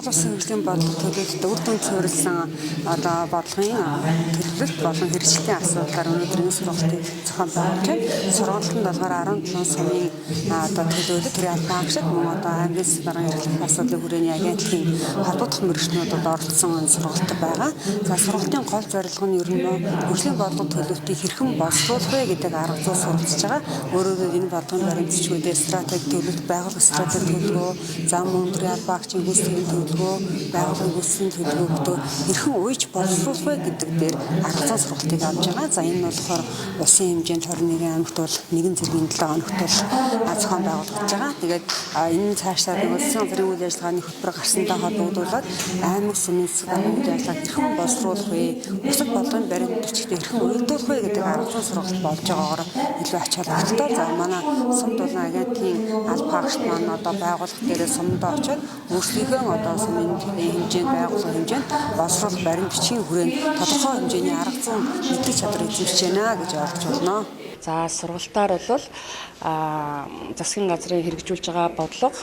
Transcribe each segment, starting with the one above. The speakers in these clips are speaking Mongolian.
Монгол Улсын хөгжлийн бодлого төлөвлөлт үр дүнд суурилсан одоо бодлогын төлөвлөлт болон хэрэгжлийн асуудлаар өнөөдрийн сургалтыг зохион байгуулж байна. Сургалтанд болохоор 17 сумын одоо төлөөлөлт төрийн албан агшид мөн одоо аймгийн даргын эрхлэх асуудлын хүрээний агентлагийн холбогдох мөрөгчнүүдэд оролцсон сургалт байгаа. За сургалтын гол зорилго нь ер нь хөгжлийн бодлого төлөвлөлтийг хэрхэн боловсруулах вэ гэдэг арга зүй суралцж байгаа. Өөрөөр энэ бодлогын баримтчгүүдээ стратеги төлөвлөлт, байгууллага стратеги төлөвлөгөө, зам өндрийн албан агчийн гүйцэтгэлийн төлөвлөгөө, байгууллагын гүйцэтгэлийн төлөвлөгөөдөө хэрхэн уйж боловсруулах вэ гэдэг дээр арга зүй сургалтыг авч байгаа. За энэ нь болохоор улсын хэмжээнд 21 аймагт бол нэгэн зэргийн 7 хоногт бол зохион байгуулагдаж байгаа. Тэгээд энэ цаашдаа улсын зарим үйл ажиллагааны хөтөлбөр гарсантай холбогдуулаад аймаг сумын засаг даргын үйл ажиллагааг хэрхэн боловсруулах вэ? Бусад бодлогын баримт бичгтээ хэрхэн уялдуулах вэ гэдэг арга зүй сургалт болж байгаагаар илүү ач холбогдолтой. За манай сумд болон агентлагийн албан агшид маань одоо байгууллага дээрээ сумдаа очиод өөрсдийнхөө одоо сумын хэмжээнд байгууллага хэмжээнд боловсруулах баримт бичгийн хүрээнд тодорхой хэмжээний арга зүй мэддэг чадвар эзэмшиж байна гэж ойлгож байна. За сургалтаар бол засгийн газрын хэрэгжүүлж байгаа бодлого,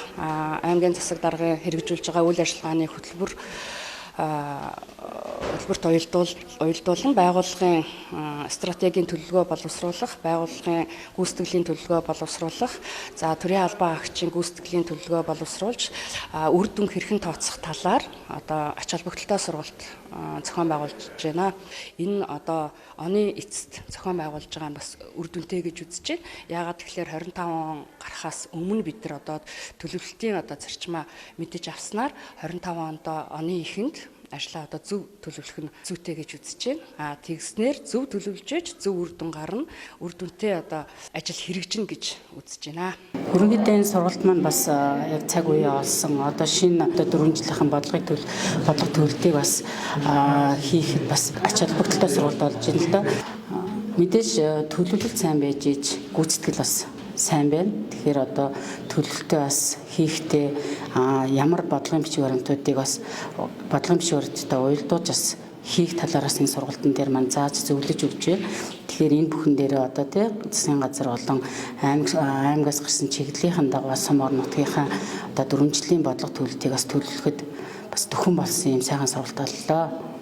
аймгийн засаг даргын хэрэгжүүлж байгаа үйл ажиллагааны хөтөлбөрт уялдуулан байгууллагын стратегийн төлөвлөгөө боловсруулах, байгууллагын гүйцэтгэлийн төлөвлөгөө боловсруулах, за төрийн албан агчийн гүйцэтгэлийн төлөвлөгөө боловсруулж үр дүн хэрхэн тооцох талаар одоо ач холбогдолтой сургалт зохион байгуулж байна. Энэ одоо оны эцэст зохион байгуулж байгаа нь бас үр дүнтэй гэж үзэж байна. Яагаад тэгэхээр 25 он гарахаас өмнө бид нар одоо төлөвлөлтийн одоо зарчмаа мэдэж авснаар 25 онд оны эхэнд ажлаа одоо зөв төлөвлөх нь зүйтэй гэж үзэж байна. Тэгснээр зөв төлөвлөж, зөв үр дүн гарна, үр дүнтэй одоо ажил хэрэгжинэ гэж үзэж байна. Ерөнхийдөө энэ сургалт маань бас яг цаг үеэ олсон. Одоо шинэ одоо 4 жилийн бодлого төлөвлөлтийг бас хийхэд бас ач холбогдолтой сургалт болж байна л да. Мэдээж төлөвлөлт сайн байж иж гүйцэтгэл бас сайн байна. Тэгэхээр одоо төлөвлөлтөө бас хийхдээ ямар бодлогын бичиг баримтуудыг бас бодлогын бичиг баримттай уялдуулж бас хийх талаараас энэ сургалтын дээр маань зааж зөвлөж өгч байна. Тэгэхээр энэ бүхэн дээр одоо засгийн газар болон аймагаас гарсан чиглэлийн дагуу сум орон нутгийнхаа одоо 4 жилийн бодлого төлөвлөлтийг бас төлөвлөхөд бас төхөн болсон юм сайхан сургалт боллоо.